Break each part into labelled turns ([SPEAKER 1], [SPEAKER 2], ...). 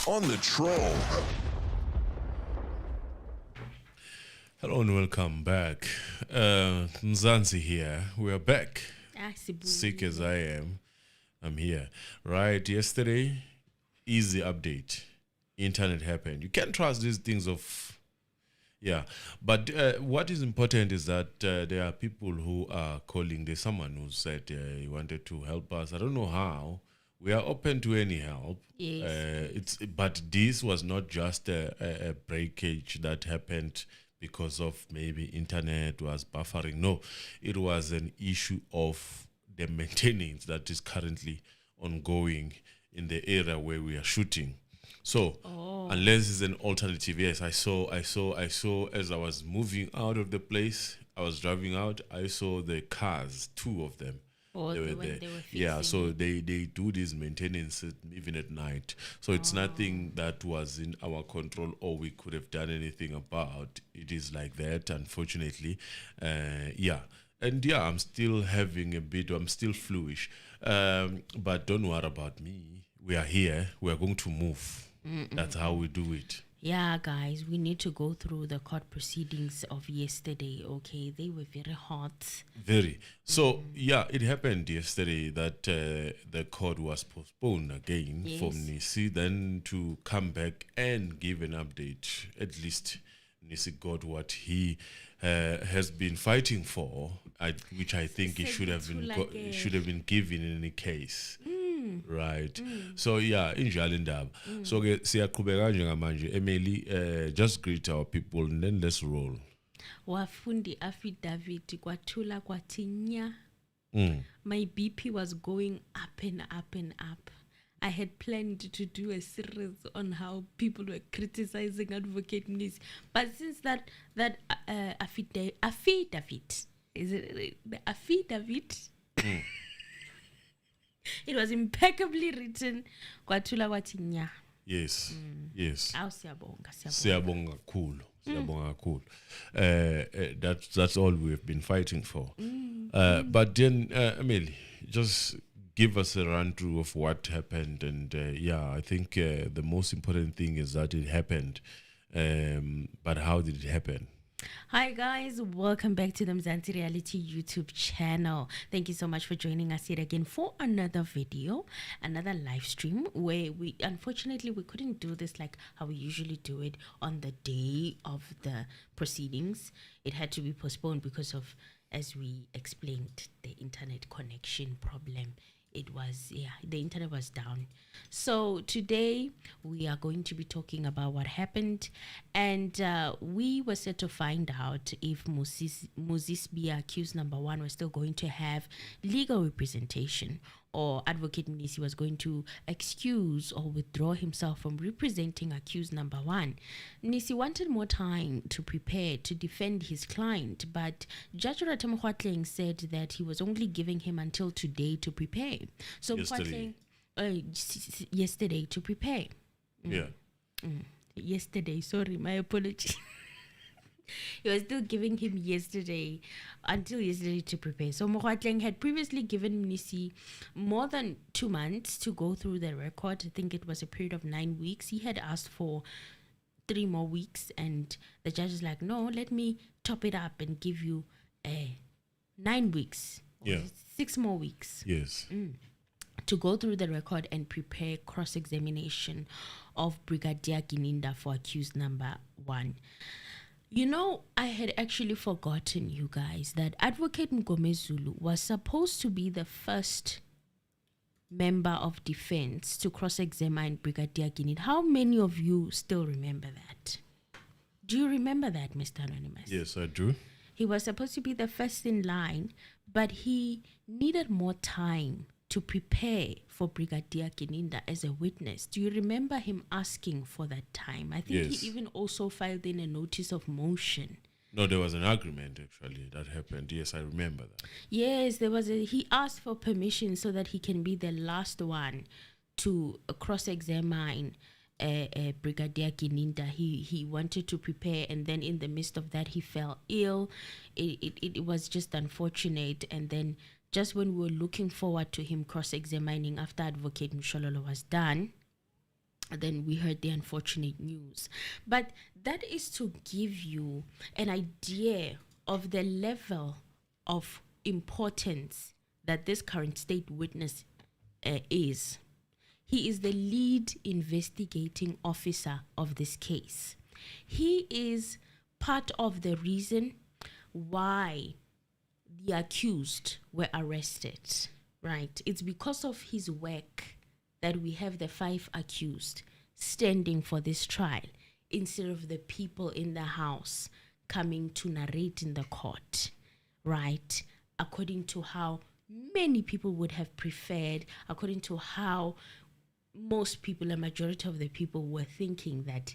[SPEAKER 1] on the troll.
[SPEAKER 2] Hello and welcome back. Mzansi here. We are back. Sick as I am, I'm here. Right, yesterday, easy update. Internet happened. You can't trust these things of... Yeah, but what is important is that there are people who are calling. There's someone who said he wanted to help us. I don't know how. We are open to any help.
[SPEAKER 3] Yes.
[SPEAKER 2] But this was not just a breakage that happened because of maybe internet was buffering. No, it was an issue of the maintenance that is currently ongoing in the area where we are shooting. So unless it's an alternative, yes, I saw as I was moving out of the place, I was driving out, I saw the cars, two of them. They were there. Yeah, so they do this maintenance even at night. So it's nothing that was in our control or we could have done anything about. It is like that, unfortunately. Yeah. And yeah, I'm still I'm still fluish. But don't worry about me. We are here. We are going to move. That's how we do it.
[SPEAKER 3] Yeah, guys, we need to go through the court proceedings of yesterday, okay? They were very hot.
[SPEAKER 2] Very. So, yeah, it happened yesterday that the court was postponed again for Nisi, then to come back and give an update. At least Nisi got what he has been fighting for, which I think it should have been given in any case. Right. So yeah, injalo indaba. So ke siyaqhubeka kanje ngamanje. Emily, just greet our people and then let's roll.
[SPEAKER 3] Wafundi affidavit kwathula kwathinya. My BP was going up and up and up. I had planned to do a series on how people were criticizing Advocate Mnisa, but since that affidavit, is it the affidavit? It was impeccably written. Kwathula kwathinya.
[SPEAKER 2] Yes. Yes.
[SPEAKER 3] Aw siyabonga.
[SPEAKER 2] Siyabonga kakhulu. Siyabonga kakhulu. That's all we've been fighting for. But then Emily, just give us a run through of what happened, and yeah, I think the most important thing is that it happened. But how did it happen?
[SPEAKER 3] Hi guys, welcome back to the Mzansi Reality YouTube channel. Thank you so much for joining us here again for another video, another live stream where unfortunately we couldn't do this like how we usually do it on the day of the proceedings. It had to be postponed because of, as we explained, the internet connection problem. The internet was down. So today we are going to be talking about what happened, and we were set to find out if Moses B, accused number 1, was still going to have legal representation, or Advocate Mnisa was going to excuse or withdraw himself from representing accused number 1. Mnisa wanted more time to prepare to defend his client, but Judge Ratamokwatleng said that he was only giving him until today to prepare. So yesterday to prepare. Yesterday, sorry, my apologies. He was still giving him until yesterday to prepare. So Mokwatleng had previously given Mnisa more than 2 months to go through the record. I think it was a period of 9 weeks. He had asked for 3 more weeks, and the judge is like, no, let me top it up and give you 9 weeks. 6 more weeks.
[SPEAKER 2] Yes.
[SPEAKER 3] To go through the record and prepare cross-examination of Brigadier Gininda for accused number 1. You know, I had actually forgotten, you guys, that Advocate Mgomezulu was supposed to be the first member of defense to cross-examine Brigadier Gininda. How many of you still remember that? Do you remember that, Mr. Anonymous?
[SPEAKER 2] Yes, I do.
[SPEAKER 3] He was supposed to be the first in line, but he needed more time to prepare for Brigadier Gininda as a witness. Do you remember him asking for that time? I think he even also filed in a notice of motion.
[SPEAKER 2] No, there was an agreement actually that happened. Yes, I remember that.
[SPEAKER 3] Yes, he asked for permission so that he can be the last one to cross-examine Brigadier Gininda. He wanted to prepare, and then in the midst of that he fell ill. It was just unfortunate, and then just when we were looking forward to him cross-examining after Advocate Mshololo was done, then we heard the unfortunate news. But that is to give you an idea of the level of importance that this current state witness is. He is the lead investigating officer of this case. He is part of the reason why the accused were arrested, right? It's because of his work that we have the 5 accused standing for this trial instead of the people in the house coming to narrate in the court, right? According to how many people would have preferred, according to how most people, a majority of the people were thinking that,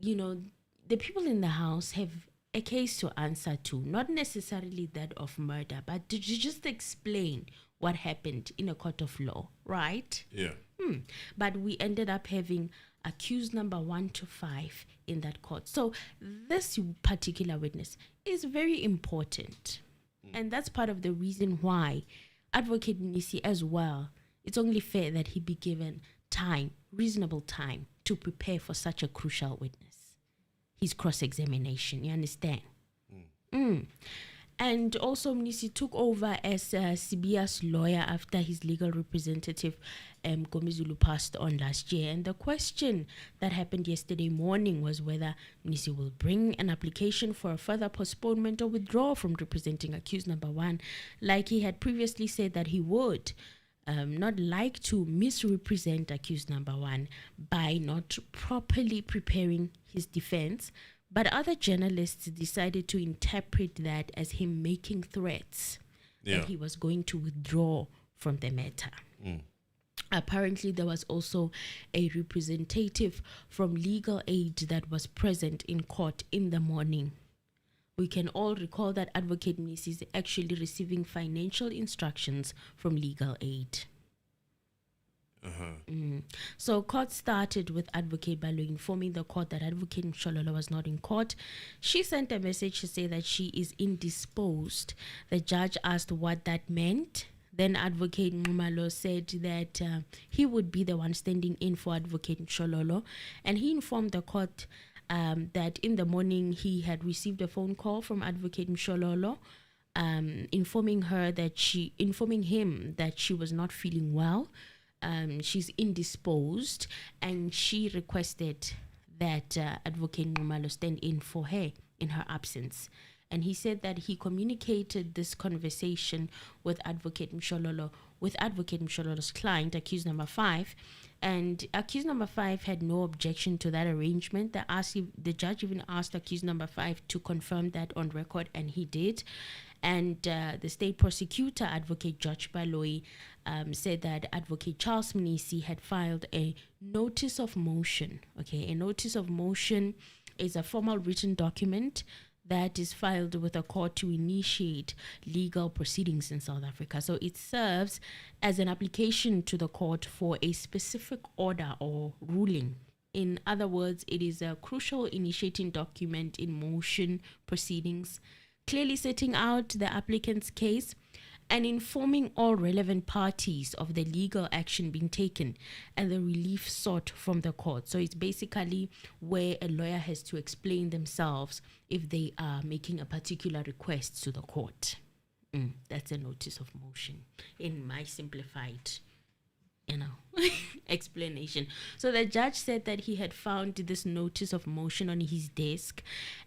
[SPEAKER 3] you know, the people in the house have a case to answer to, not necessarily that of murder, but to just explain what happened in a court of law, right?
[SPEAKER 2] Yeah.
[SPEAKER 3] But we ended up having accused number 1 to 5 in that court. So this particular witness is very important. And that's part of the reason why Advocate Mnisi as well, it's only fair that he be given time, reasonable time, to prepare for such a crucial witness. His cross-examination, you understand? And also Mnisi took over as Sibia's lawyer after his legal representative Komizulu passed on last year. And the question that happened yesterday morning was whether Mnisi will bring an application for a further postponement or withdraw from representing accused number 1, like he had previously said that he would. Not like to misrepresent accused number 1 by not properly preparing his defense. But other journalists decided to interpret that as him making threats that he was going to withdraw from the matter. Apparently, there was also a representative from legal aid that was present in court in the morning. We can all recall that Advocate Mnisi is actually receiving financial instructions from legal aid. So court started with Advocate Baloyi informing the court that Advocate Mshololo was not in court. She sent a message to say that she is indisposed. The judge asked what that meant. Then Advocate Nxumalo said that he would be the one standing in for Advocate Mshololo, and he informed the court that in the morning he had received a phone call from Advocate Mshololo informing him that she was not feeling well. She's indisposed, and she requested that Advocate Nxumalo stand in for her in her absence. And he said that he communicated this conversation with Advocate Mshololo, with Advocate Mshololo's client, accused number 5, and accused number 5 had no objection to that arrangement. The judge even asked accused number 5 to confirm that on record, and he did. And the state prosecutor, Advocate George Baloyi, said that Advocate Charles Mnisi had filed a notice of motion. Okay, a notice of motion is a formal written document that is filed with a court to initiate legal proceedings in South Africa. So it serves as an application to the court for a specific order or ruling. In other words, it is a crucial initiating document in motion proceedings, clearly setting out the applicant's case and informing all relevant parties of the legal action being taken and the relief sought from the court. So it's basically where a lawyer has to explain themselves if they are making a particular request to the court. That's a notice of motion in my simplified explanation. So the judge said that he had found this notice of motion on his desk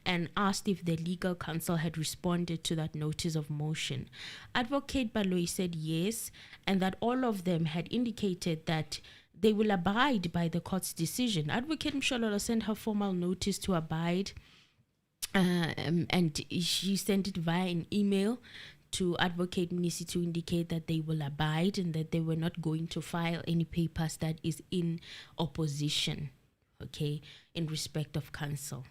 [SPEAKER 3] and asked if the legal counsel had responded to that notice of motion. Advocate Baloyi said yes, and that all of them had indicated that they will abide by the court's decision. Advocate Mshololo sent her formal notice to abide, and she sent it via an email to Advocate Mnisi to indicate that they will abide and that they were not going to file any papers that is in opposition, okay, in respect of counsel.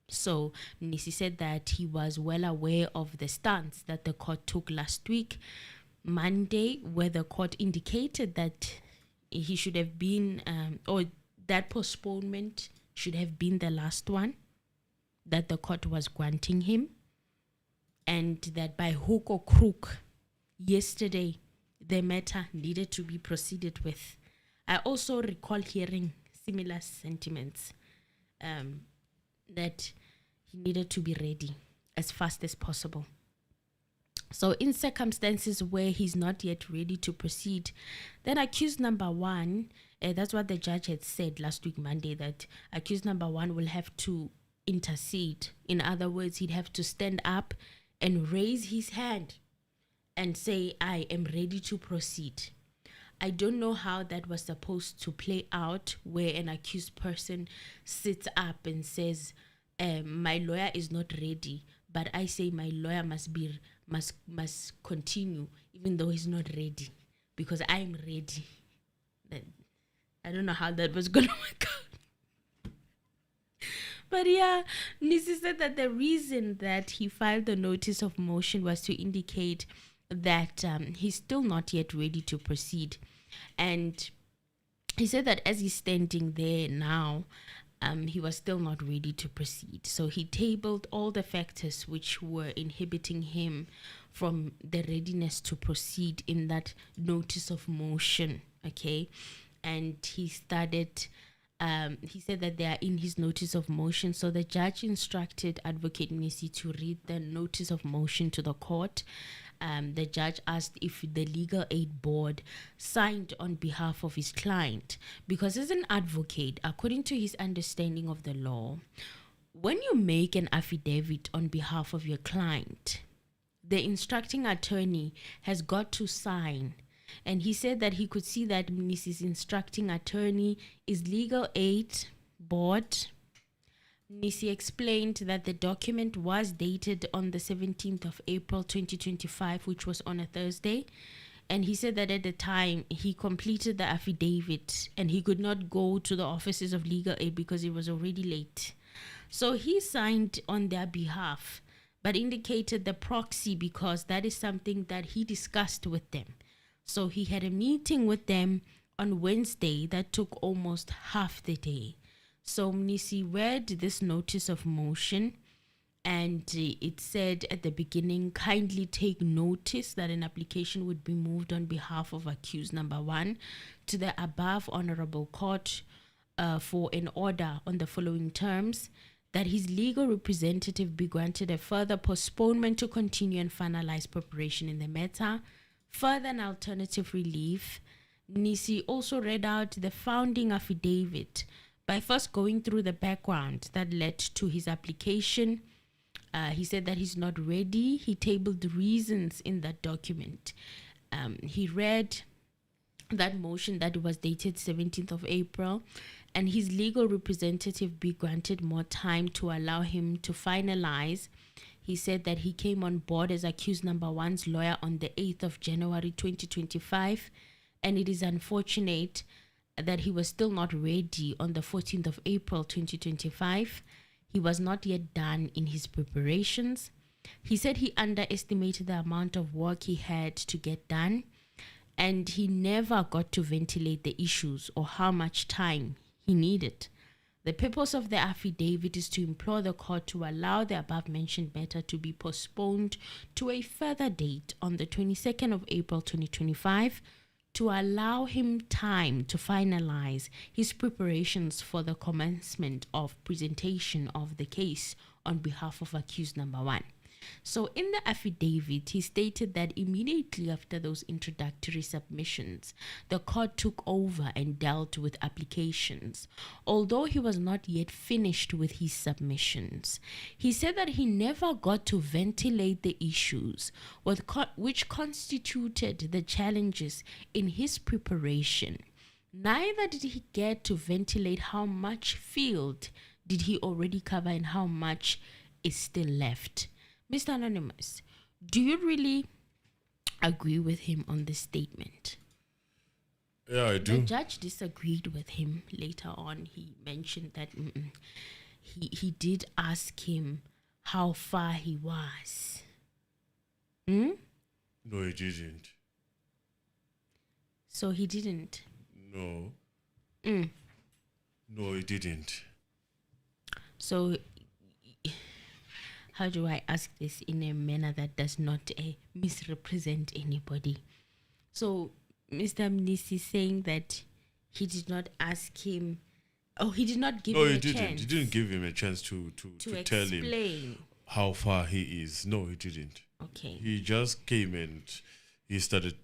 [SPEAKER 3] So Mnisi said that he was well aware of the stance that the court took last week, Monday, where the court indicated that he should have been, or that postponement should have been the last one that the court was granting him. And that by hook or crook, yesterday, the matter needed to be proceeded with. I also recall hearing similar sentiments, that he needed to be ready as fast as possible. So in circumstances where he's not yet ready to proceed, then accused number one, that's what the judge had said last week, Monday, that accused number one will have to intercede. In other words, he'd have to stand up and raise his hand and say, I am ready to proceed. I don't know how that was supposed to play out, where an accused person sits up and says, my lawyer is not ready, but I say my lawyer must continue even though he's not ready because I'm ready. I don't know how that was gonna work out. But yeah, Nisi said that the reason that he filed the notice of motion was to indicate that he's still not yet ready to proceed. And he said that as he's standing there now, he was still not ready to proceed. So he tabled all the factors which were inhibiting him from the readiness to proceed in that notice of motion, okay? And he started, he said that they are in his notice of motion. So the judge instructed Advocate Nisi to read the notice of motion to the court. The judge asked if the legal aid board signed on behalf of his client, because as an advocate, according to his understanding of the law, when you make an affidavit on behalf of your client, the instructing attorney has got to sign. And he said that he could see that Nisi's instructing attorney is legal aid board. Nisi explained that the document was dated on the 17th of April 2025, which was on a Thursday. And he said that at the time he completed the affidavit and he could not go to the offices of legal aid because it was already late. So he signed on their behalf, but indicated the proxy because that is something that he discussed with them. So he had a meeting with them on Wednesday that took almost half the day. So Nisi read this notice of motion, and it said at the beginning, kindly take notice that an application would be moved on behalf of accused number one to the above honorable court for an order on the following terms: that his legal representative be granted a further postponement to continue and finalize preparation in the matter, further an alternative relief. Nisi also read out the founding affidavit by first going through the background that led to his application. He said that he's not ready. He tabled the reasons in that document. He read that motion that was dated 17th of April, and his legal representative be granted more time to allow him to finalize. He said that he came on board as accused number one's lawyer on the 8th of January 2025, and it is unfortunate that he was still not ready on the 14th of April 2025. He was not yet done in his preparations. He said he underestimated the amount of work he had to get done, and he never got to ventilate the issues or how much time he needed. The purpose of the affidavit is to implore the court to allow the above-mentioned matter to be postponed to a further date on the 22nd of April 2025, to allow him time to finalize his preparations for the commencement of presentation of the case on behalf of accused number one. So in the affidavit, he stated that immediately after those introductory submissions, the court took over and dealt with applications, although he was not yet finished with his submissions. He said that he never got to ventilate the issues which constituted the challenges in his preparation. Neither did he get to ventilate how much field did he already cover and how much is still left. Mr. Anonymous, do you really agree with him on this statement?
[SPEAKER 2] Yeah, I do.
[SPEAKER 3] The judge disagreed with him later on. He mentioned that he did ask him how far he was.
[SPEAKER 2] No, he didn't.
[SPEAKER 3] So he didn't?
[SPEAKER 2] No. No, he didn't.
[SPEAKER 3] So how do I ask this in a manner that does not misrepresent anybody? So Mr. Mnisi is saying that he did not ask him Oh, he did not give
[SPEAKER 2] No,
[SPEAKER 3] him
[SPEAKER 2] he
[SPEAKER 3] a
[SPEAKER 2] didn't.
[SPEAKER 3] chance
[SPEAKER 2] He didn't give him a chance to tell him
[SPEAKER 3] explain.
[SPEAKER 2] how far he is. No, he didn't.
[SPEAKER 3] Okay.
[SPEAKER 2] He just came and he started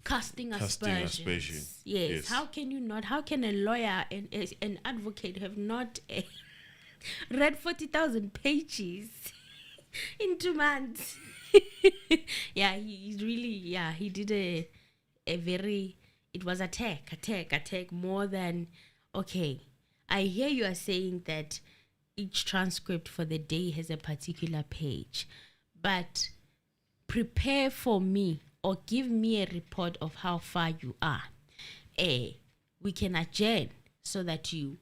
[SPEAKER 3] Casting
[SPEAKER 2] aspersions.
[SPEAKER 3] aspersions. Yes. How can you not? How can a lawyer and an advocate have not read 40,000 pages in 2 months? Yeah, he's really, yeah, he did a very, it was attack more than, okay, I hear you are saying that each transcript for the day has a particular page, but prepare for me or give me a report of how far you are. We can adjourn so that you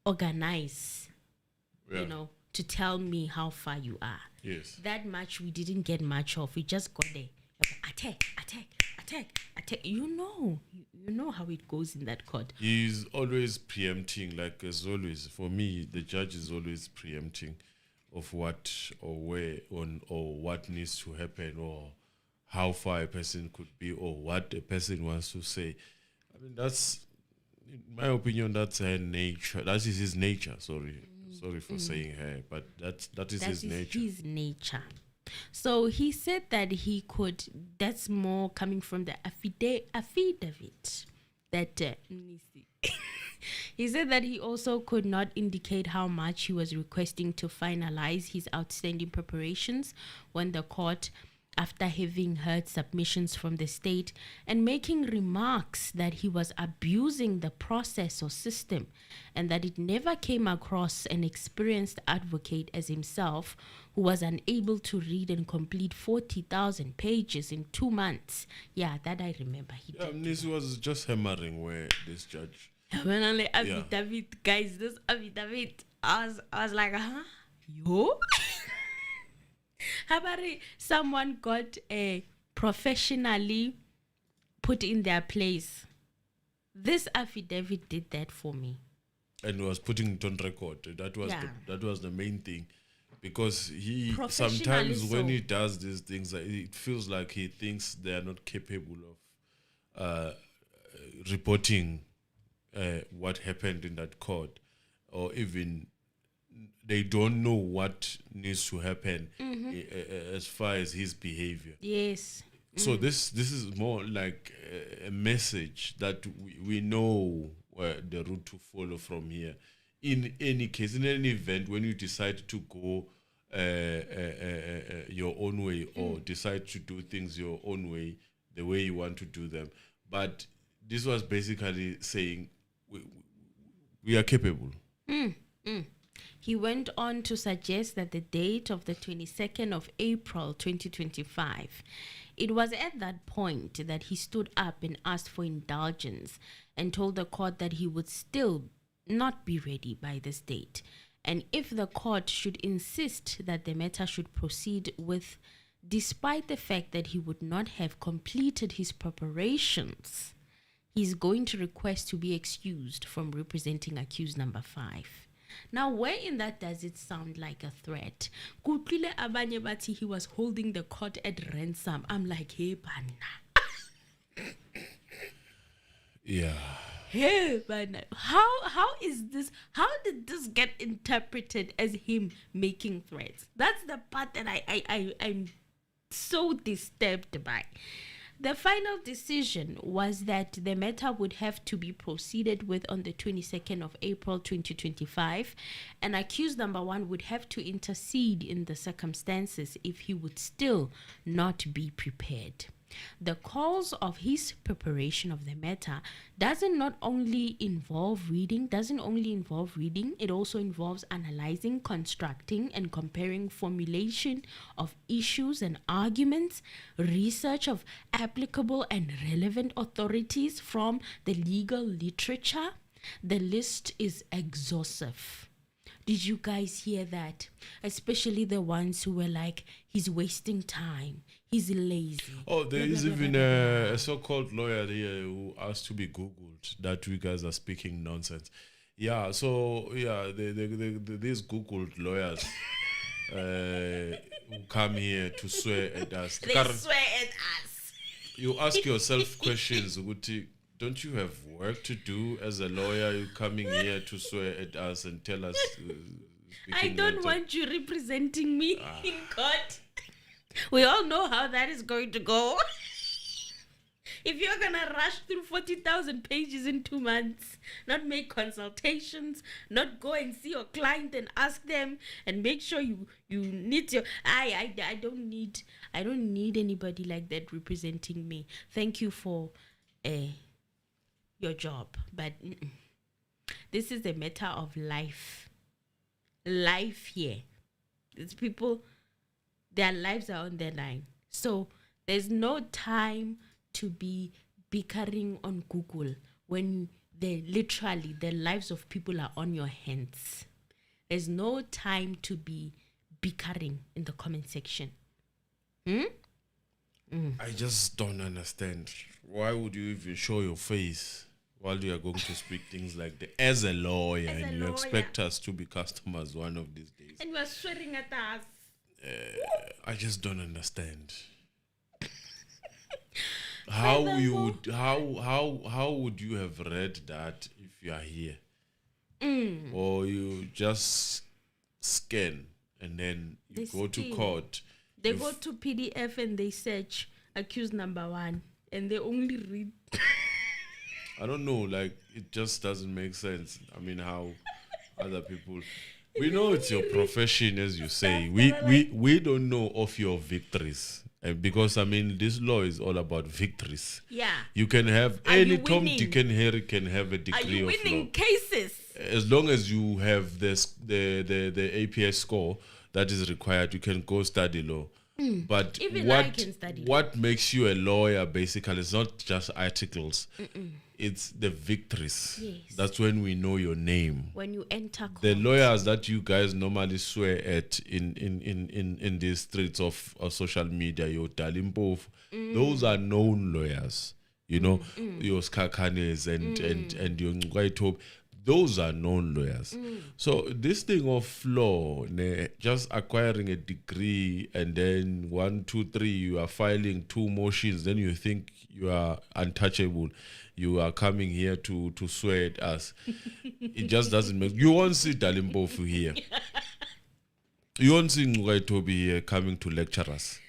[SPEAKER 3] organize, to tell me how far you are.
[SPEAKER 2] Yes.
[SPEAKER 3] That much we didn't get much of. We just got there. Attack. You know how it goes in that court.
[SPEAKER 2] He's always preempting, like as always. For me, the judge is always preempting of what or where on or what needs to happen or how far a person could be or what a person wants to say. I mean, that's, in my opinion, that's her nature. That is his nature. Sorry for saying her, but that is his nature.
[SPEAKER 3] His nature. So he said that he could. That's more coming from the affidavit that he said that he also could not indicate how much he was requesting to finalize his outstanding preparations when the court, after having heard submissions from the state and making remarks that he was abusing the process or system and that it never came across an experienced advocate as himself who was unable to read and complete 40,000 pages in 2 months. Yeah, that I remember.
[SPEAKER 2] This was just hammering where this judge.
[SPEAKER 3] When I like affidavit, guys, this affidavit, I was like, huh? Yo? How about someone got professionally put in their place? This affidavit did that for me.
[SPEAKER 2] And was putting it on record. That was the main thing. Because he sometimes when he does these things, it feels like he thinks they are not capable of reporting what happened in that court, or even they don't know what needs to happen as far as his behavior.
[SPEAKER 3] Yes.
[SPEAKER 2] So this is more like a message that we know the route to follow from here. In any case, in any event, when you decide to go your own way or decide to do things your own way, the way you want to do them. But this was basically saying we are capable.
[SPEAKER 3] He went on to suggest that the date of the 22nd of April 2025, it was at that point that he stood up and asked for indulgence and told the court that he would still not be ready by this date. And if the court should insist that the matter should proceed with, despite the fact that he would not have completed his preparations, he's going to request to be excused from representing accused number 5. Now, where in that does it sound like a threat? Kutlile abanye bathi he was holding the court at ransom. I'm like, hey, bana.
[SPEAKER 2] Yeah.
[SPEAKER 3] Hey, bana. How is this? How did this get interpreted as him making threats? That's the part that I'm so disturbed by. The final decision was that the matter would have to be proceeded with on the 22nd of April 2025, and accused number 1 would have to intercede in the circumstances if he would still not be prepared. The cause of his preparation of the matter doesn't only involve reading, it also involves analyzing, constructing, and comparing formulation of issues and arguments, research of applicable and relevant authorities from the legal literature. The list is exhaustive. Did you guys hear that? Especially the ones who were like, he's wasting time, he's lazy.
[SPEAKER 2] Oh, there is even a so-called lawyer here who asked to be Googled that you guys are speaking nonsense. Yeah, so, yeah, these Googled lawyers who come here to swear at us.
[SPEAKER 3] They swear at us.
[SPEAKER 2] You ask yourself questions, Guti. don't you have work to do as a lawyer? You coming here to swear at us and tell us?
[SPEAKER 3] I don't want you representing me in court. We all know how that is going to go. If you're gonna rush through 40,000 pages in 2 months, not make consultations, not go and see your client and ask them and make sure you need your I don't need anybody like that representing me. Thank you for your job, but this is a matter of life here. These people, their lives are on their line, so there's no time to be bickering on Google when the lives of people are on your hands. There's no time to be bickering in the comment section.
[SPEAKER 2] I just don't understand. Why would you even show your face while you are going to speak things like that as a lawyer, and you expect us to be customers one of these days?
[SPEAKER 3] And you are swearing at us.
[SPEAKER 2] I just don't understand. How would you have read that if you are here? Or you just scan and then you go to court.
[SPEAKER 3] They go to PDF and they search accused number 1 and they only read.
[SPEAKER 2] I don't know, like it just doesn't make sense. I mean, how other people, we know it's your profession, as you say. We don't know of your victories. Because I mean, this law is all about victories.
[SPEAKER 3] Yeah.
[SPEAKER 2] You can have any Tom, Dick, and Harry can have a degree of law. Are you
[SPEAKER 3] winning cases?
[SPEAKER 2] As long as you have the APS score that is required, you can go study law. But
[SPEAKER 3] even I can study.
[SPEAKER 2] What makes you a lawyer basically is not just articles. It's the victories.
[SPEAKER 3] Yes.
[SPEAKER 2] That's when we know your name.
[SPEAKER 3] When you enter court.
[SPEAKER 2] The lawyers that you guys normally swear at in these streets of social media, your Dalimpo, those are known lawyers. You know, your Skakanes and your Ngwaitop, those are known lawyers. So this thing of law, just acquiring a degree and then 1, 2, 3, you are filing 2 motions, then you think you are untouchable. You are coming here to swear at us. It just doesn't make. You won't see Dalimbofu here. You won't see Ngugaitobi here coming to lecture us.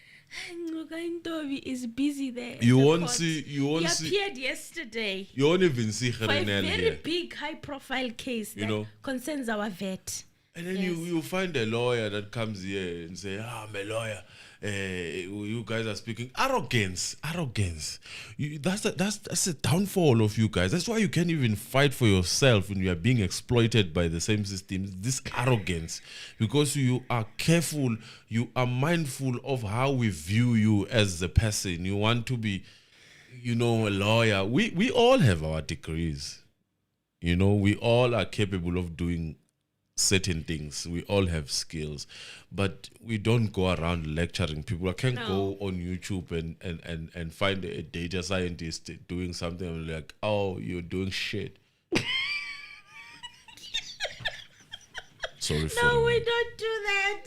[SPEAKER 3] Ngugaitobi is busy there.
[SPEAKER 2] You won't see.
[SPEAKER 3] He appeared yesterday.
[SPEAKER 2] You won't even see
[SPEAKER 3] for a very big, high-profile case that concerns our vet.
[SPEAKER 2] And then you find a lawyer that comes here and say, I'm a lawyer. You guys are speaking arrogance. That's a downfall of you guys. That's why you can't even fight for yourself when you are being exploited by the same system. This arrogance, because you are careful, you are mindful of how we view you as a person. You want to be, a lawyer. We all have our degrees. We all are capable of doing certain things. We all have skills, but we don't go around lecturing people. I can't go on YouTube and find a data scientist doing something like, oh, you're doing shit. Sorry for
[SPEAKER 3] No, we don't do that.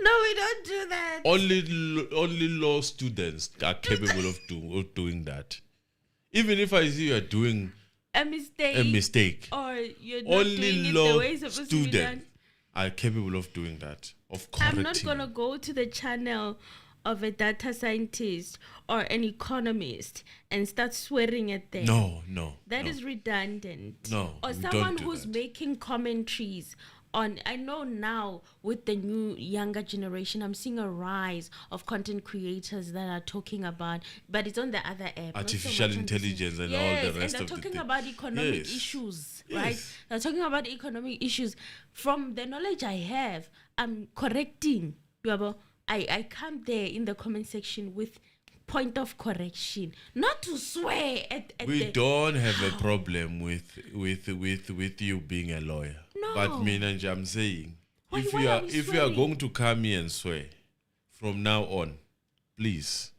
[SPEAKER 3] No, we don't do that.
[SPEAKER 2] Only law students are capable of doing that. Even if I see you are doing a mistake,
[SPEAKER 3] or you're not doing it the way it's supposed to be done,
[SPEAKER 2] are capable of doing that, of correcting.
[SPEAKER 3] I'm not going to go to the channel of a data scientist or an economist and start swearing at them.
[SPEAKER 2] No.
[SPEAKER 3] That is redundant.
[SPEAKER 2] No,
[SPEAKER 3] or someone who's making commentaries on. I know now with the new younger generation, I'm seeing a rise of content creators that are talking about, but it's on the other app.
[SPEAKER 2] Artificial intelligence and all the rest of
[SPEAKER 3] and they're talking about economic issues, right? They're talking about economic issues. From the knowledge I have, I'm correcting. I come there in the comment section with point of correction, not to swear at
[SPEAKER 2] we don't have a problem with you being a lawyer.
[SPEAKER 3] No.
[SPEAKER 2] But I'm saying, if you are going to come here and swear from now on, please,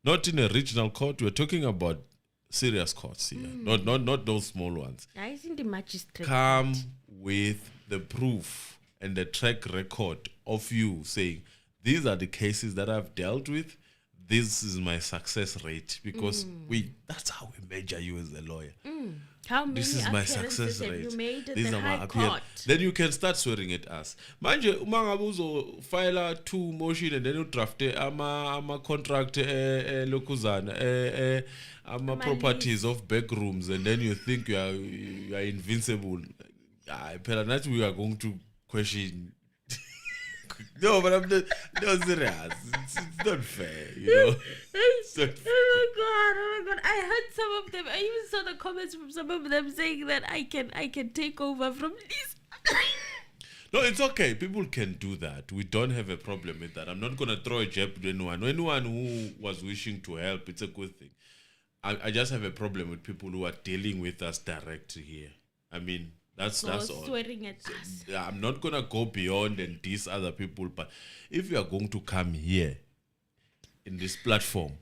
[SPEAKER 2] not in a regional court. We're talking about serious courts here, not those small ones.
[SPEAKER 3] I think the magistrate.
[SPEAKER 2] Come with the proof and the track record of you saying, these are the cases that I've dealt with. this is my success rate, because that's how we measure you as a lawyer.
[SPEAKER 3] How many
[SPEAKER 2] This is my
[SPEAKER 3] appearances
[SPEAKER 2] success
[SPEAKER 3] have
[SPEAKER 2] rate.
[SPEAKER 3] you made at
[SPEAKER 2] These
[SPEAKER 3] the
[SPEAKER 2] are my
[SPEAKER 3] High
[SPEAKER 2] appeal.
[SPEAKER 3] Court?
[SPEAKER 2] Then you can start swearing at us. Manje umangabuzo file a 2 motion and then you draft ama contract lokuzana ama properties of back rooms, and then you think you are invincible. Phela nathi we are going to question. No, but I'm not serious. It's not fair, you know. It's not fair.
[SPEAKER 3] Oh my god! I heard some of them. I even saw the comments from some of them saying that I can take over from this.
[SPEAKER 2] No, it's okay. People can do that. We don't have a problem with that. I'm not gonna throw a jab to anyone. Anyone who was wishing to help, it's a good thing. I just have a problem with people who are dealing with us directly here. I mean, that's all.
[SPEAKER 3] Swearing at us.
[SPEAKER 2] I'm not gonna go beyond and diss other people, but if you are going to come here in this platform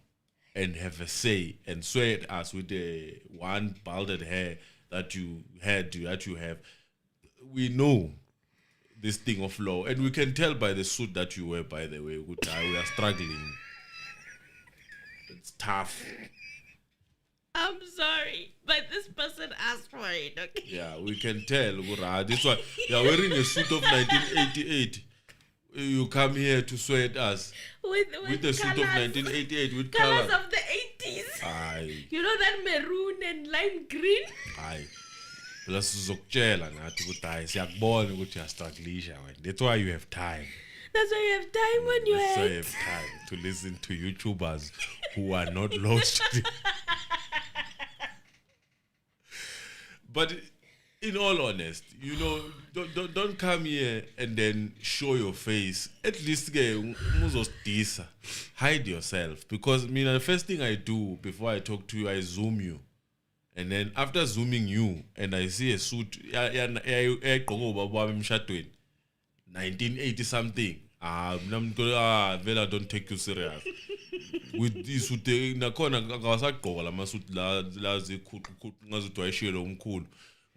[SPEAKER 2] and have a say and swear at us with the one balded hair that you have, we know this thing of law, and we can tell by the suit that you wear, by the way. We are struggling. It's tough.
[SPEAKER 3] I'm sorry, but this person asked for it, okay?
[SPEAKER 2] Yeah, we can tell. This one, you are wearing a suit of 1988. You come here to swear at us with the suit of 1988 with
[SPEAKER 3] colors
[SPEAKER 2] color
[SPEAKER 3] of the 80s.
[SPEAKER 2] Aye.
[SPEAKER 3] You know that maroon and lime green?
[SPEAKER 2] Aye. Sizokutshela ngathi ukuthi hayi siyakubona ukuthi uyastrugglisha wena. That's why you have time.
[SPEAKER 3] That's why you have time on your
[SPEAKER 2] That's why you
[SPEAKER 3] head.
[SPEAKER 2] have time to listen to YouTubers who are not lost. But in all honesty, you know, don't come here and then show your face. At least hide yourself. Because the first thing I do before I talk to you, I zoom you. And then after zooming you, and I see a suit, 1980 something. Vela don't take you serious. With this suit, nakhona akawasagqoka lamasut la ngazuthi wayishiyela umkhulu,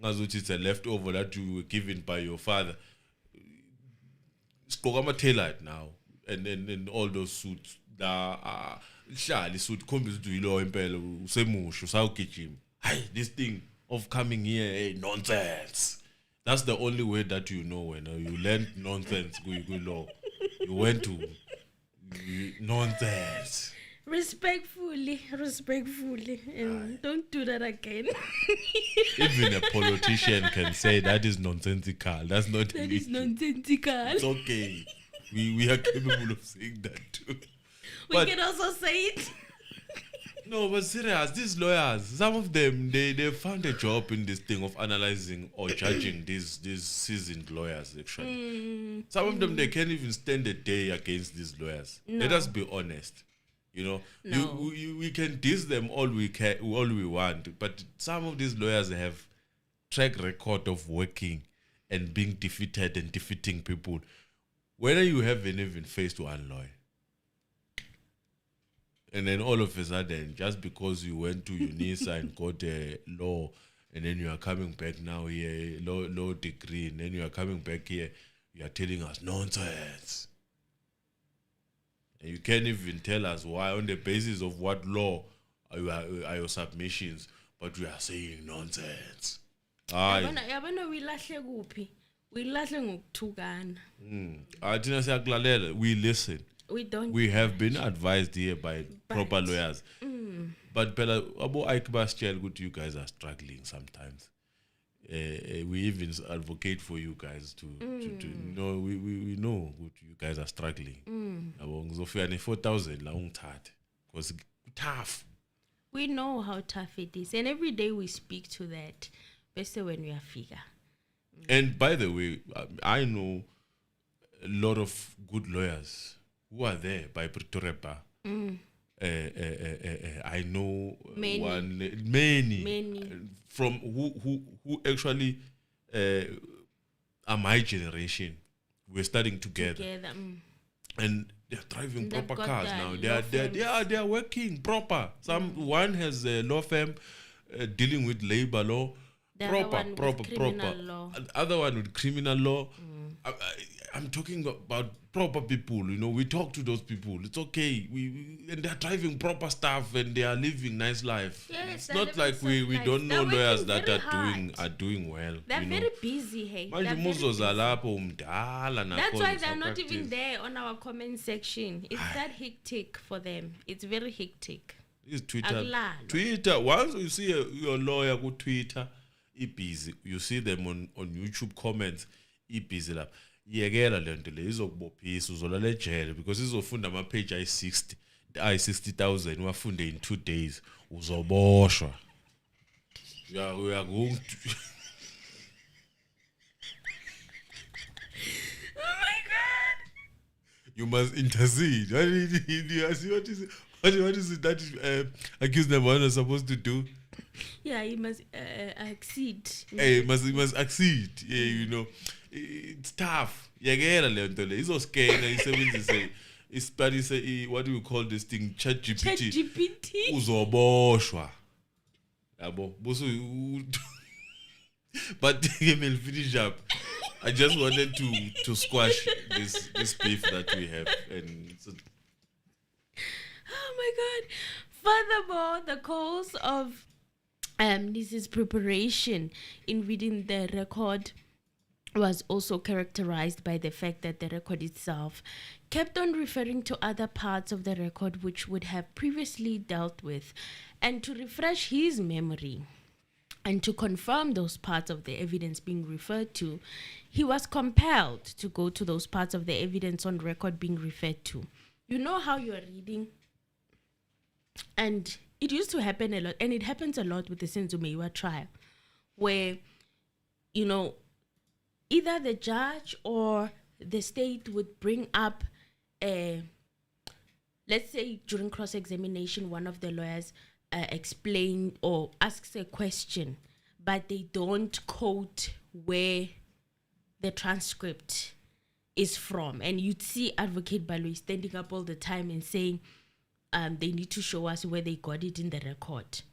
[SPEAKER 2] ngazuthi it's a leftover that you were given by your father. Sigqoka ama-taillight now, and all those suits la hlali suit khombisa ukuthi yilo impela usemusha usawugijima. Hey, this thing of coming here, hey, nonsense. That's the only way that you know when you learn nonsense. You went to nonsense.
[SPEAKER 3] Respectfully. And don't do that again.
[SPEAKER 2] Even a politician can say that is nonsensical. That's not
[SPEAKER 3] That is nonsensical.
[SPEAKER 2] It's okay. We are capable of saying that too.
[SPEAKER 3] We can also say it.
[SPEAKER 2] No, but serious, these lawyers, some of them, they found a job in this thing of analyzing or judging these seasoned lawyers, actually. Some of them, they can't even stand a day against these lawyers.
[SPEAKER 3] No.
[SPEAKER 2] Let us be honest. You know,
[SPEAKER 3] No.
[SPEAKER 2] we can diss them all we want, but some of these lawyers have track record of working and being defeated and defeating people. Whether you haven't even faced one lawyer. And then all of a sudden, just because you went to mnisa and got a law, and then you are coming back now here, law degree, and then you are coming back here, you are telling us nonsense. And you can't even tell us why, on the basis of what law are your submissions, but we are saying nonsense.
[SPEAKER 3] Yabona wilahle kuphi? Wilahle ngokuthukana.
[SPEAKER 2] Thina siyakulalela, we listen. We have been advised here by proper lawyers. But Bella, abo Ike basitshela ukuthi you guys are struggling sometimes. We even advocate for you guys to know. We know that you guys are struggling. Abo ngizofika ne-4,000 la ungithathe because tough.
[SPEAKER 3] We know how tough it is, and every day we speak to that. Especially when we are figure.
[SPEAKER 2] And by the way, I know a lot of good lawyers who are there by Pretoria Bar. I know many from who actually are my generation. We're studying together. And they're driving proper cars now. They are working proper. One has a law firm dealing with labor law.
[SPEAKER 3] The other one with criminal law.
[SPEAKER 2] Other one with criminal law. I'm talking about proper people. We talk to those people. It's okay. And they're driving proper stuff and they are living nice life.
[SPEAKER 3] Yes,
[SPEAKER 2] it's
[SPEAKER 3] they're
[SPEAKER 2] not
[SPEAKER 3] living
[SPEAKER 2] like we
[SPEAKER 3] soft
[SPEAKER 2] don't
[SPEAKER 3] lives.
[SPEAKER 2] know
[SPEAKER 3] They're
[SPEAKER 2] lawyers
[SPEAKER 3] working
[SPEAKER 2] that
[SPEAKER 3] very
[SPEAKER 2] are doing well.
[SPEAKER 3] They're very busy, hey.
[SPEAKER 2] Manje
[SPEAKER 3] They're very
[SPEAKER 2] umuzoza
[SPEAKER 3] busy.
[SPEAKER 2] lapho umdala
[SPEAKER 3] That's
[SPEAKER 2] nakhona
[SPEAKER 3] why they're not
[SPEAKER 2] usapractice.
[SPEAKER 3] even there on our comment section. It's that hectic for them. It's very hectic.
[SPEAKER 2] It's Twitter.
[SPEAKER 3] Akulalwa.
[SPEAKER 2] Twitter. Once you see your lawyer go Twitter, busy. You see them on YouTube comments, busy lapho. Yekela lento le izokubophisa uzolala ejele because izofunda ama page ayi-60,000 wafunde in 2 days uzoboshwa. We are going to
[SPEAKER 3] Oh my God.
[SPEAKER 2] You must intercede. What is it that accused number one is supposed to do?
[SPEAKER 3] Yeah, you must accede.
[SPEAKER 2] Hey, he must accede. Yeah, it's tough. Yekela lento le izoscanner isebenzise ispanise what do you call this thing? ChatGPT. Uzoboshwa. Yabo. But we'll finish up. I just wanted to squash this beef that we have, and
[SPEAKER 3] Oh my God. Furthermore, the cause of this is preparation in reading the record was also characterized by the fact that the record itself kept on referring to other parts of the record which would have previously dealt with, and to refresh his memory and to confirm those parts of the evidence being referred to, he was compelled to go to those parts of the evidence on record being referred to. You know how you are reading, and it used to happen a lot, and it happens a lot with the Senzo Meyiwa trial, where, either the judge or the state would bring up let's say during cross-examination, one of the lawyers explain or asks a question, but they don't quote where the transcript is from. And you'd see Advocate Baloyi standing up all the time and saying they need to show us where they got it in the record.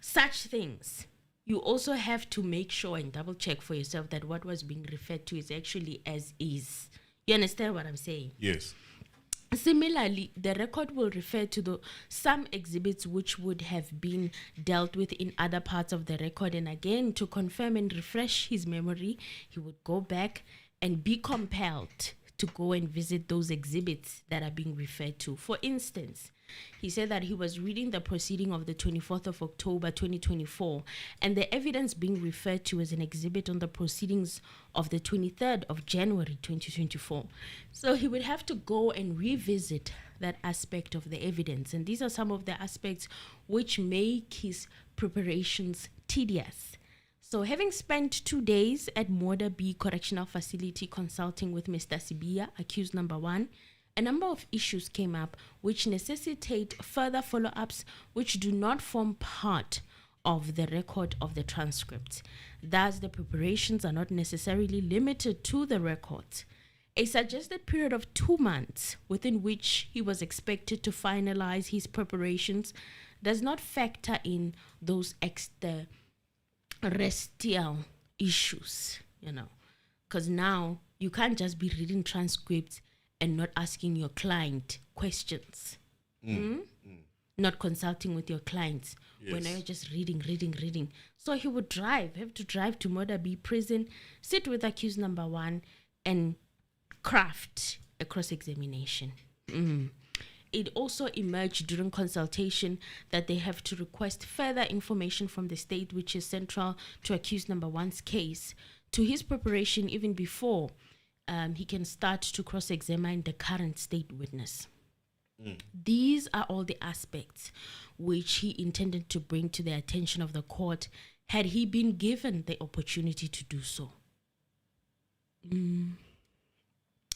[SPEAKER 3] Such things. You also have to make sure and double check for yourself that what was being referred to is actually as is. You understand what I'm saying?
[SPEAKER 2] yes.
[SPEAKER 3] Similarly, the record will refer to some exhibits which would have been dealt with in other parts of the record. And again, to confirm and refresh his memory, he would go back and be compelled to go and visit those exhibits that are being referred to. For instance, he said that he was reading the proceeding of the 24th of October 2024, and the evidence being referred to as an exhibit on the proceedings of the 23rd of January 2024. So he would have to go and revisit that aspect of the evidence. And these are some of the aspects which make his preparations tedious. So having spent 2 days at Moda B Correctional Facility consulting with Mr. Sibiya, accused number one, a number of issues came up which necessitate further follow-ups which do not form part of the record of the transcript. Thus, the preparations are not necessarily limited to the records. A suggested period of 2 months within which he was expected to finalize his preparations does not factor in those extraterrestrial issues, because now you can't just be reading transcripts and not asking your client questions. Not consulting with your clients.
[SPEAKER 2] Yes.
[SPEAKER 3] When you're just reading. So he would have to drive to Moda B prison, sit with accused number one, and craft a cross-examination. It also emerged during consultation that they have to request further information from the state, which is central to accused number one's case, to his preparation even before he can start to cross-examine the current state witness. These are all the aspects which he intended to bring to the attention of the court had he been given the opportunity to do so.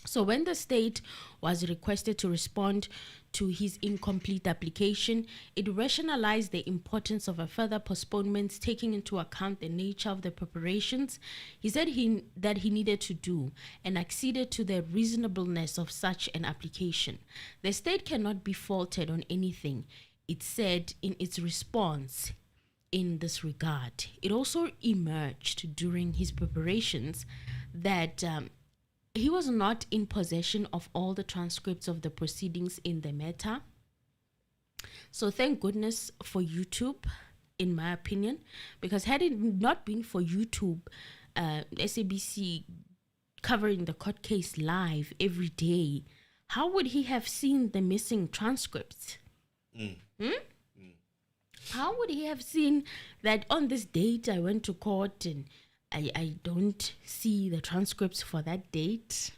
[SPEAKER 3] So when the state was requested to respond to his incomplete application, it rationalized the importance of a further postponement, taking into account the nature of the preparations he said that he needed to do, and acceded to the reasonableness of such an application. The state cannot be faulted on anything, it said in its response in this regard. It also emerged during his preparations that he was not in possession of all the transcripts of the proceedings in the matter. So thank goodness for YouTube, in my opinion, because had it not been for YouTube, SABC covering the court case live every day, how would he have seen the missing transcripts? How would he have seen that on this date I went to court and I don't see the transcripts for that date?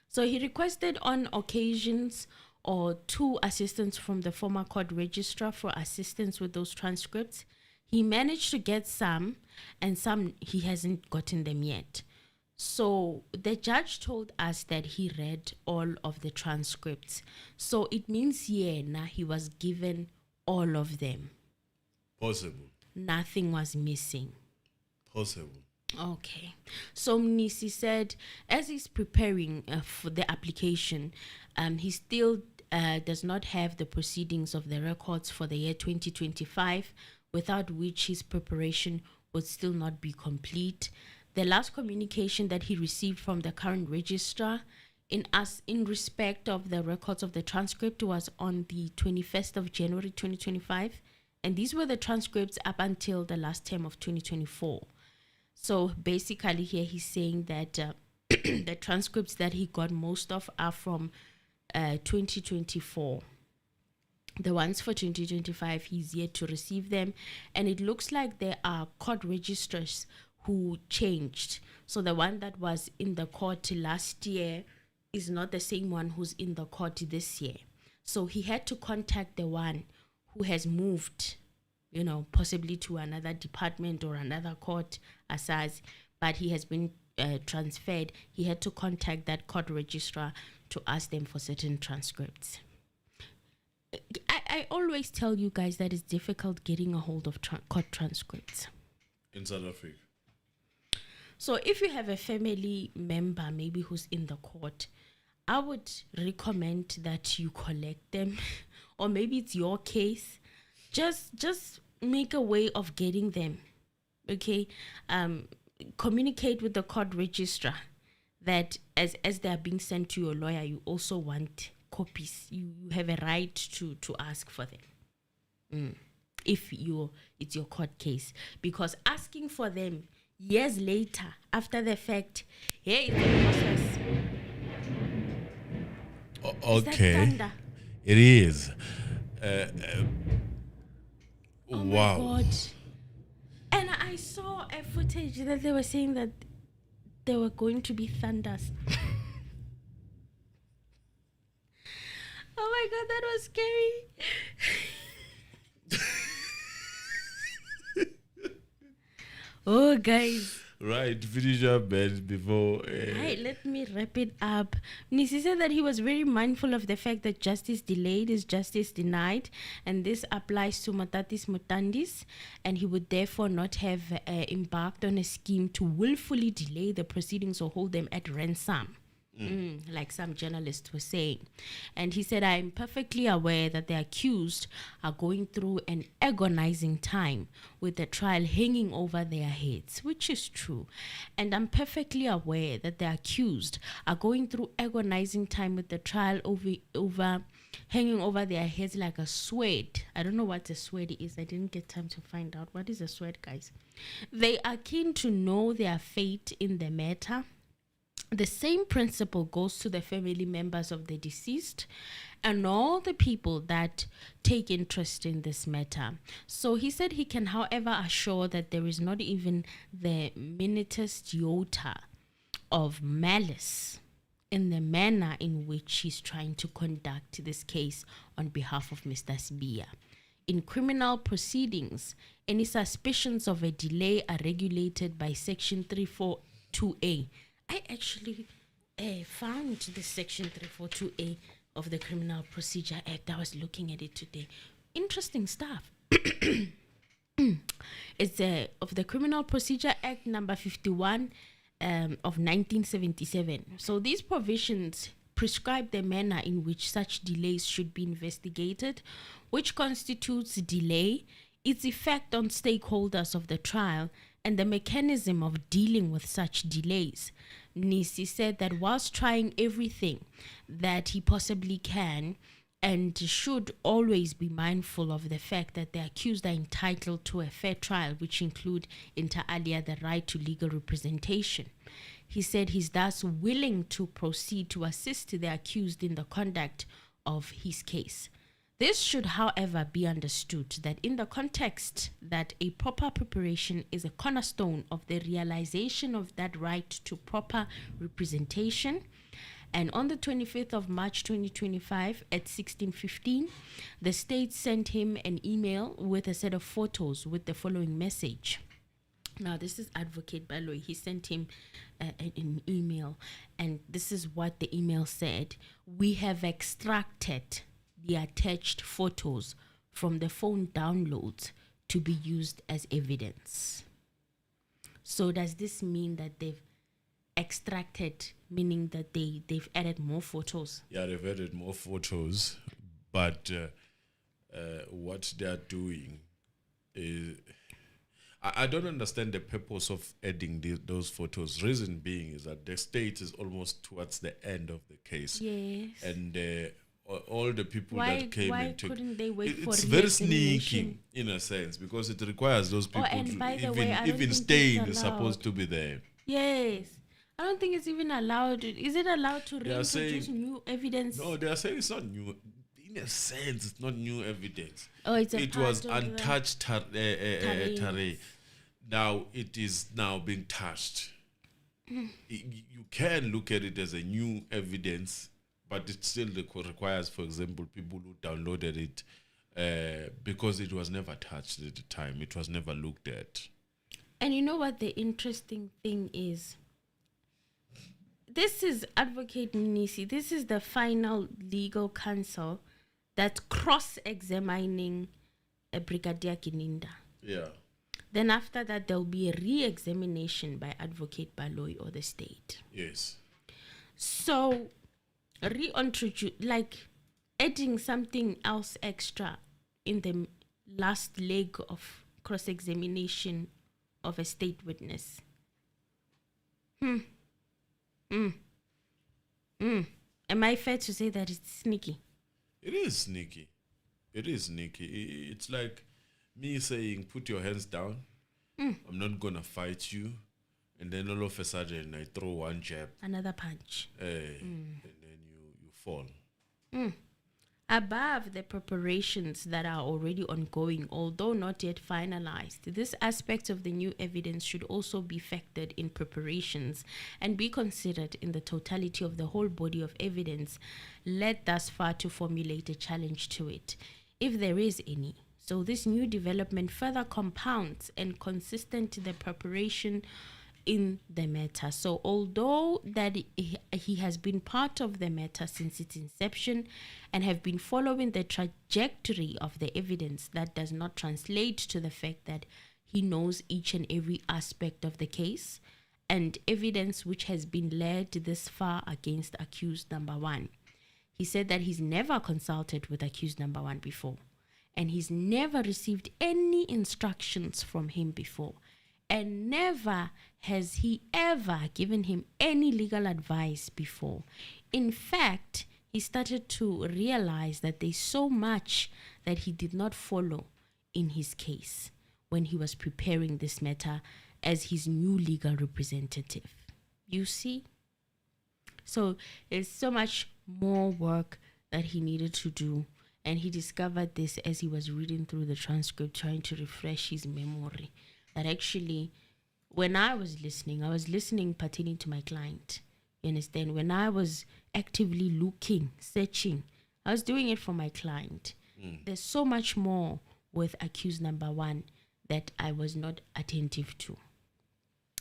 [SPEAKER 3] So he requested on occasions or 2 assistants from the former court registrar for assistance with those transcripts. He managed to get some, and some he hasn't gotten them yet. So the judge told us that he read all of the transcripts. So it means he was given all of them.
[SPEAKER 2] Possible.
[SPEAKER 3] Nothing was missing.
[SPEAKER 2] Possible.
[SPEAKER 3] Okay. So Mnisi said, as he's preparing for the application, he still does not have the proceedings of the records for the year 2025, without which his preparation would still not be complete. The last communication that he received from the current registrar in respect of the records of the transcript was on the 21st of January 2025, and these were the transcripts up until the last term of 2024. So basically here he's saying that the transcripts that he got most of are from 2024. The ones for 2025, he's yet to receive them. And it looks like there are court registrars who changed. So the one that was in the court last year is not the same one who's in the court this year. So he had to contact the one who has moved, possibly to another department or another court, as but he has been transferred. He had to contact that court registrar to ask them for certain transcripts. I always tell you guys that it's difficult getting a hold of court transcripts
[SPEAKER 2] in South Africa.
[SPEAKER 3] So if you have a family member maybe who's in the court, I would recommend that you collect them, or maybe it's your case. Just make a way of getting them. Okay, communicate with the court registrar that as they are being sent to your lawyer, you also want copies. You have a right to ask for them if it's your court case, because asking for them years later after the fact, it's the process.
[SPEAKER 2] Okay, it is.
[SPEAKER 3] Oh
[SPEAKER 2] wow.
[SPEAKER 3] My God. And I saw a footage that they were saying that there were going to be thunders. Oh my God, that was scary. Oh, guys.
[SPEAKER 2] Right, finish up bed before.
[SPEAKER 3] Right, let me wrap it up. Nisi said that he was very mindful of the fact that justice delayed is justice denied, and this applies to Matatis Mutandis, and he would therefore not have embarked on a scheme to willfully delay the proceedings or hold them at ransom. Like some journalists were saying. And he said, I'm perfectly aware that the accused are going through an agonizing time with the trial hanging over their heads, which is true. And I'm perfectly aware that the accused are going through agonizing time with the trial over hanging over their heads like a sword. I don't know what a sword is. I didn't get time to find out. What is a sword, guys? They are keen to know their fate in the matter. The same principle goes to the family members of the deceased and all the people that take interest in this matter. So he said he can, however, assure that there is not even the minutest iota of malice in the manner in which he's trying to conduct this case on behalf of Mr. Sibiya. In criminal proceedings, any suspicions of a delay are regulated by Section 342A. I actually found the Section 342A of the Criminal Procedure Act. I was looking at it today. Interesting stuff. It's of the Criminal Procedure Act number 51 of 1977. So these provisions prescribe the manner in which such delays should be investigated, which constitutes delay, its effect on stakeholders of the trial, and the mechanism of dealing with such delays. Nisi said that whilst trying everything that he possibly can and should always be mindful of the fact that the accused are entitled to a fair trial, which include inter alia the right to legal representation. He said he's thus willing to proceed to assist the accused in the conduct of his case. This should, however, be understood that in the context that a proper preparation is a cornerstone of the realization of that right to proper representation. And on the 25th of March 2025 at 16:15, the state sent him an email with a set of photos with the following message. Now, this is Advocate Baloyi. He sent him an email, and this is what the email said. We have extracted the attached photos from the phone downloads to be used as evidence. So does this mean that they've extracted, meaning that they've added more photos?
[SPEAKER 2] Yeah, they've added more photos, but what they're doing is, I don't understand the purpose of adding those photos. Reason being is that the state is almost towards the end of the case.
[SPEAKER 3] Yes.
[SPEAKER 2] And all the people that came
[SPEAKER 3] why
[SPEAKER 2] and took,
[SPEAKER 3] couldn't they wait for
[SPEAKER 2] it's very
[SPEAKER 3] re-examination?
[SPEAKER 2] sneaky in a sense, because it requires those people
[SPEAKER 3] and by the
[SPEAKER 2] to
[SPEAKER 3] way, I don't
[SPEAKER 2] even
[SPEAKER 3] think
[SPEAKER 2] staying
[SPEAKER 3] it's
[SPEAKER 2] is supposed to be there.
[SPEAKER 3] Yes. I don't think it's even allowed. Is it allowed to
[SPEAKER 2] They are
[SPEAKER 3] reintroduce
[SPEAKER 2] saying-
[SPEAKER 3] new evidence?
[SPEAKER 2] No, they are saying it's not new. In a sense, it's not new evidence.
[SPEAKER 3] Oh, it's a
[SPEAKER 2] It
[SPEAKER 3] part
[SPEAKER 2] was
[SPEAKER 3] of the
[SPEAKER 2] untouched
[SPEAKER 3] terrains.
[SPEAKER 2] terrain. Now it is now being touched. You can look at it as a new evidence, but it still requires, for example, people who downloaded it because it was never touched at the time. It was never looked at.
[SPEAKER 3] And you know what the interesting thing is? This is Advocate Mnisi. This is the final legal counsel that's cross-examining a Brigadier Kininda.
[SPEAKER 2] Yeah.
[SPEAKER 3] Then after that, there'll be a re-examination by Advocate Baloyi or the state.
[SPEAKER 2] Yes.
[SPEAKER 3] So, reintroduce, like adding something else extra in the last leg of cross-examination of a state witness. Am I fair to say that it's sneaky?
[SPEAKER 2] It is sneaky. It is sneaky. It's like me saying, put your hands down. I'm not going to fight you. And then all of a sudden, I throw one jab.
[SPEAKER 3] Another punch.
[SPEAKER 2] And then you fall.
[SPEAKER 3] Above the preparations that are already ongoing, although not yet finalized, this aspect of the new evidence should also be factored in preparations and be considered in the totality of the whole body of evidence led thus far to formulate a challenge to it, if there is any. So this new development further compounds and consistent to the preparation in the matter. So although that he has been part of the matter since its inception and have been following the trajectory of the evidence, that does not translate to the fact that he knows each and every aspect of the case and evidence which has been led this far against accused number one. He said that he's never consulted with accused number one before, and he's never received any instructions from him before, and never has he ever given him any legal advice before. In fact, he started to realize that there's so much that he did not follow in his case when he was preparing this matter as his new legal representative. You see? So there's so much more work that he needed to do. And he discovered this as he was reading through the transcript, trying to refresh his memory. That actually, when I was listening pertaining to my client. You understand? When I was actively looking, searching, I was doing it for my client. There's so much more with accused number one that I was not attentive to.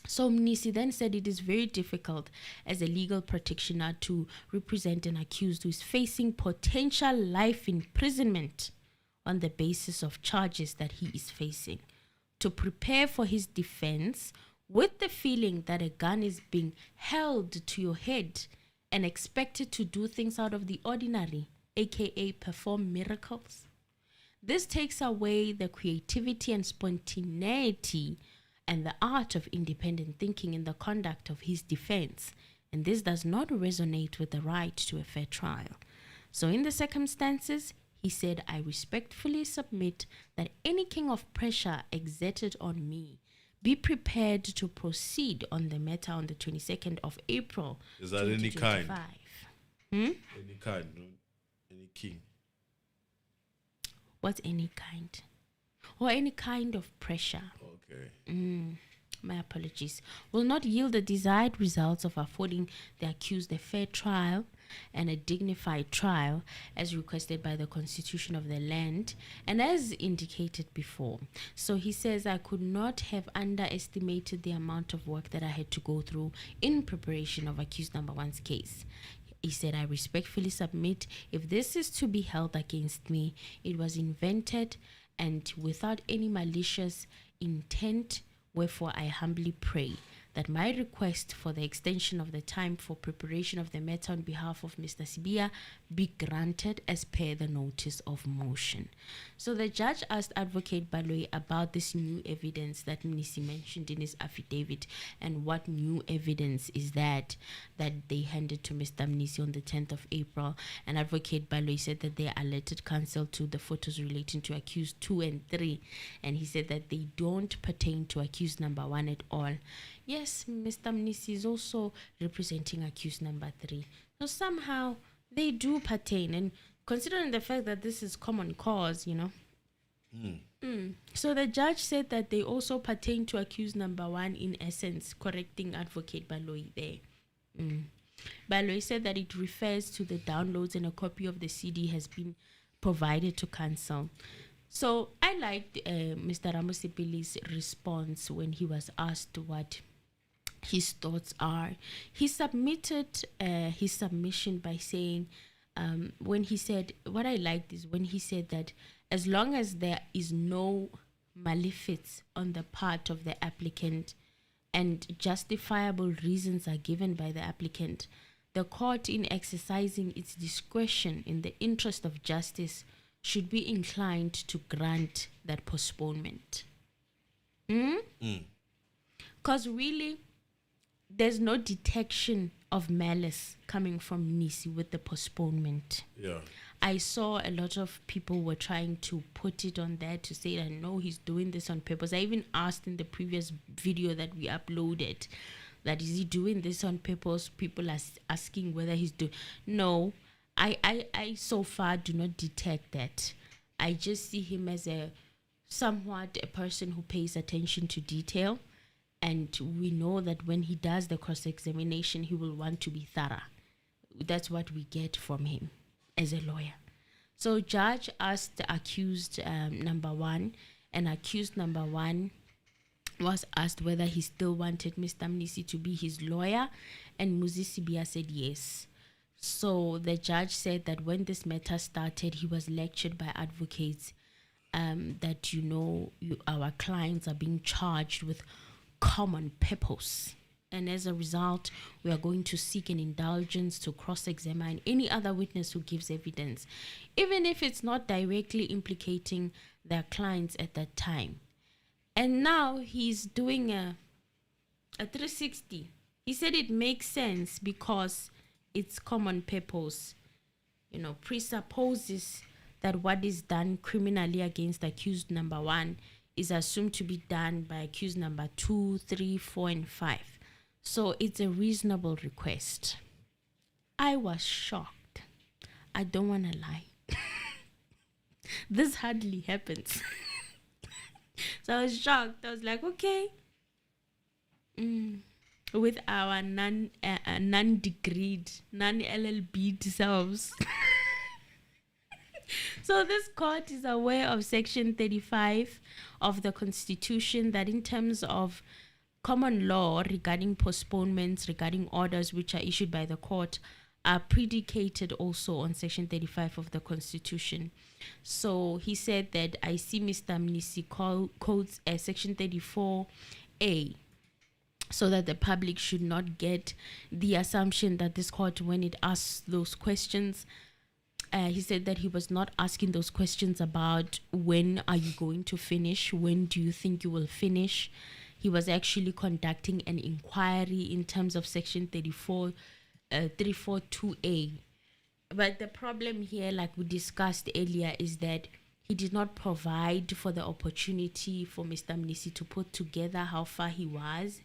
[SPEAKER 3] So Mnisi then said it is very difficult as a legal practitioner to represent an accused who is facing potential life imprisonment on the basis of charges that he is facing. To prepare for his defense with the feeling that a gun is being held to your head and expected to do things out of the ordinary, aka perform miracles. This takes away the creativity and spontaneity and the art of independent thinking in the conduct of his defense, and this does not resonate with the right to a fair trial. So in the circumstances, he said, I respectfully submit that any king of pressure exerted on me be prepared to proceed on the matter on the 22nd of April.
[SPEAKER 2] Is that any kind?
[SPEAKER 3] Hmm?
[SPEAKER 2] Any kind, no? Any king?
[SPEAKER 3] What's any kind? Or any kind of pressure.
[SPEAKER 2] Okay.
[SPEAKER 3] My apologies. Will not yield the desired results of affording the accused a fair trial and a dignified trial as requested by the Constitution of the land and as indicated before. So he says, I could not have underestimated the amount of work that I had to go through in preparation of accused number one's case. He said, I respectfully submit, if this is to be held against me, it was invented and without any malicious intent. Wherefore, I humbly pray that my request for the extension of the time for preparation of the matter on behalf of Mr. Sibia be granted as per the notice of motion. So the judge asked Advocate Baloyi about this new evidence that Mnisi mentioned in his affidavit, and what new evidence is that they handed to Mr. Mnisi on the 10th of April. And Advocate Baloyi said that they alerted counsel to the photos relating to accused 2 and 3, and he said that they don't pertain to accused number 1 at all. Yes, Mr. Mnisi is also representing accused number 3. So somehow they do pertain, and considering the fact that this is common cause, So the judge said that they also pertain to accused number 1 in essence, correcting Advocate Baloyi there. Baloyi said that it refers to the downloads and a copy of the CD has been provided to counsel. So I liked Mr. Ramosipili's response when he was asked what his thoughts are. He submitted his submission by saying, when he said, what I liked is when he said that as long as there is no malefice on the part of the applicant and justifiable reasons are given by the applicant, the court, in exercising its discretion in the interest of justice, should be inclined to grant that postponement. Because really, there's no detection of malice coming from Nisi with the postponement.
[SPEAKER 2] Yeah.
[SPEAKER 3] I saw a lot of people were trying to put it on there to say that no, he's doing this on purpose. I even asked in the previous video that we uploaded that is he doing this on purpose? People are asking whether he's doing. No, I so far do not detect that. I just see him as a person who pays attention to detail. And we know that when he does the cross-examination, he will want to be thorough. That's what we get from him as a lawyer. So judge asked accused number 1, and accused number 1 was asked whether he still wanted Mr. Mnisi to be his lawyer, and Muzi Sibia said yes. So the judge said that when this matter started, he was lectured by advocates that, our clients are being charged with common purpose, and as a result we are going to seek an indulgence to cross-examine any other witness who gives evidence, even if it's not directly implicating their clients at that time. And now he's doing a 360. He said it makes sense because it's common purpose, presupposes that what is done criminally against accused number 1 is assumed to be done by accused number 2, 3, 4, and 5. So it's a reasonable request. I was shocked. I don't want to lie. This hardly happens. So I was shocked. I was like, okay. With our non-degreed, non-LLB selves. So this court is aware of Section 35 of the Constitution, that in terms of common law regarding postponements, regarding orders which are issued by the court, are predicated also on Section 35 of the Constitution. So he said that I see Mr. Mnisi quotes Section 34A, so that the public should not get the assumption that this court, when it asks those questions, he said that he was not asking those questions about when are you going to finish, when do you think you will finish. he was actually conducting an inquiry in terms of Section 342A. But the problem here, like we discussed earlier, is that he did not provide for the opportunity for Mr. Mnisi to put together how far he was.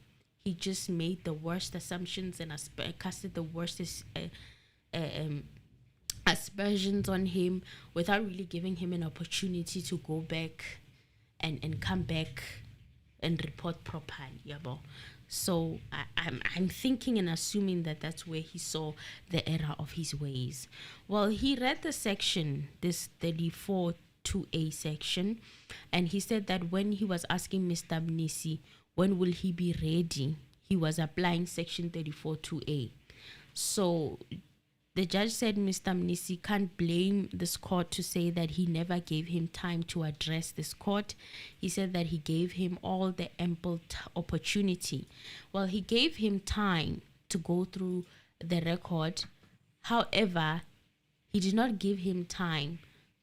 [SPEAKER 3] He just made the worst assumptions and casted the worst aspersions on him without really giving him an opportunity to go back and come back and report properly. Yabo. So I'm thinking and assuming that that's where he saw the error of his ways. Well, he read the section, this 34(2)A section, and he said that when he was asking Mr. Mnisi, when will he be ready, he was applying Section 34(2)A. So the judge said Mr. Mnisi can't blame this court to say that he never gave him time to address this court. He said that he gave him all the ample opportunity. Well, he gave him time to go through the record. However, he did not give him time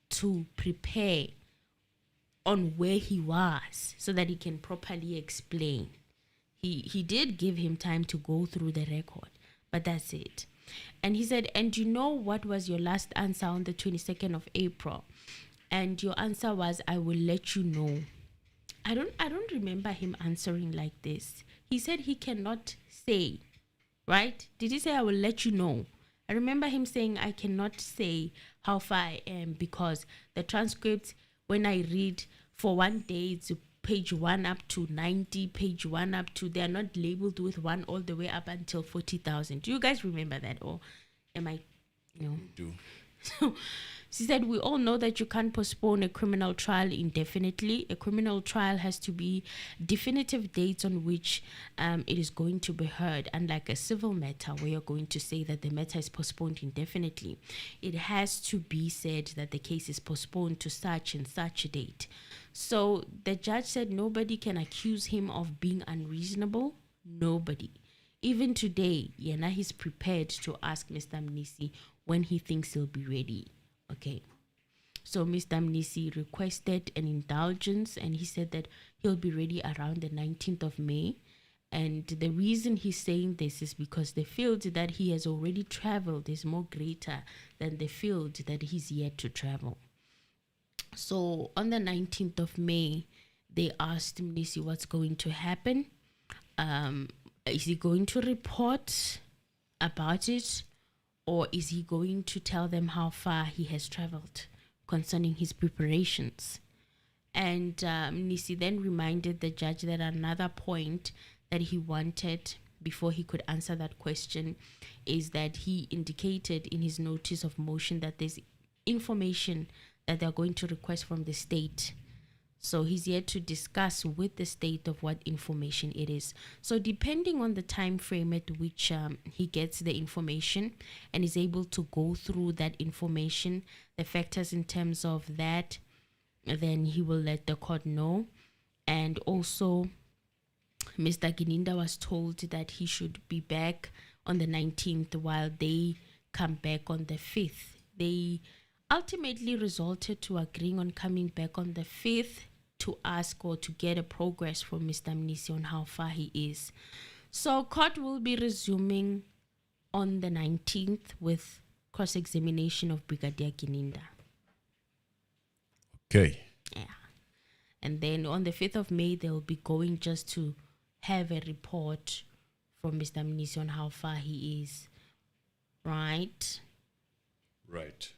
[SPEAKER 3] to prepare on where he was so that he can properly explain. He did give him time to go through the record, but that's it. And he said, and you know what was your last answer on the 22nd of April? And your answer was, I will let you know. I don't remember him answering like this. He said he cannot say, right? Did he say, I will let you know? I remember him saying, I cannot say how far I am, because the transcripts, when I read for one day, it's page 1 up to 90, page 1 up to, they are not labeled with 1 all the way up until 40,000. Do you guys remember that? Or am I,
[SPEAKER 2] We do.
[SPEAKER 3] So she said, we all know that you can't postpone a criminal trial indefinitely. A criminal trial has to be definitive dates on which it is going to be heard. Unlike a civil matter where you're going to say that the matter is postponed indefinitely, it has to be said that the case is postponed to such and such a date. So the judge said nobody can accuse him of being unreasonable. Nobody. Even today, Yena, he's prepared to ask Mr. Mnisi when he thinks he'll be ready. Okay. So Mr. Mnisi requested an indulgence, and he said that he'll be ready around the 19th of May. And the reason he's saying this is because the field that he has already traveled is more greater than the field that he's yet to travel. So on the 19th of May, they asked Mnisi what's going to happen. Is he going to report about it, or is he going to tell them how far he has traveled concerning his preparations? And Mnisi then reminded the judge that another point that he wanted before he could answer that question is that he indicated in his notice of motion that there's information that they're going to request from the state. So he's yet to discuss with the state of what information it is. So depending on the time frame at which he gets the information and is able to go through that information, the factors in terms of that, then he will let the court know. And also, Mr. Gininda was told that he should be back on the 19th while they come back on the 5th. They ultimately resulted to agreeing on coming back on the 5th to ask or to get a progress from Mr. Mnisi on how far he is. So court will be resuming on the 19th with cross-examination of Brigadier Gininda.
[SPEAKER 2] Okay.
[SPEAKER 3] Yeah. And then on the 5th of May, they'll be going just to have a report from Mr. Mnisi on how far he is. Right?
[SPEAKER 2] Right.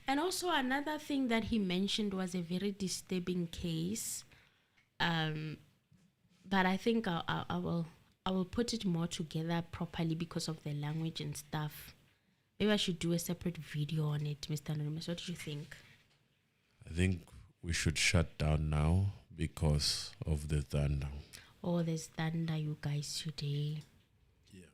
[SPEAKER 3] And also another thing that he mentioned was a very disturbing case. But I think I will put it more together properly because of the language and stuff. Maybe I should do a separate video on it, Mr. Anonymous. What do you think?
[SPEAKER 2] I think we should shut down now because of the thunder.
[SPEAKER 3] Oh, there's thunder, you guys, today.
[SPEAKER 2] Yeah.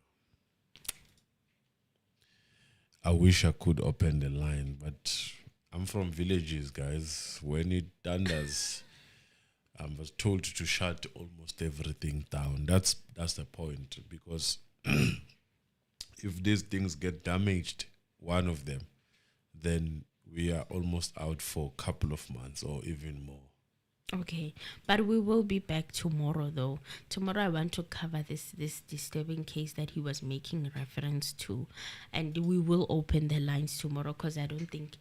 [SPEAKER 2] I wish I could open the line, but I'm from villages, guys. When it thunders, I was told to shut almost everything down. That's the point, because if these things get damaged, one of them, then we are almost out for a couple of months or even more.
[SPEAKER 3] Okay, but we will be back tomorrow though. Tomorrow I want to cover this disturbing case that he was making reference to, and we will open the lines tomorrow because I don't think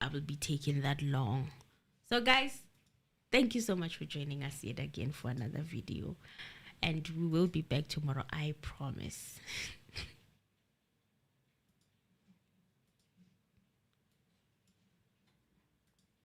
[SPEAKER 3] I will be taking that long. So guys, thank you so much for joining us yet again for another video, and we will be back tomorrow, I promise.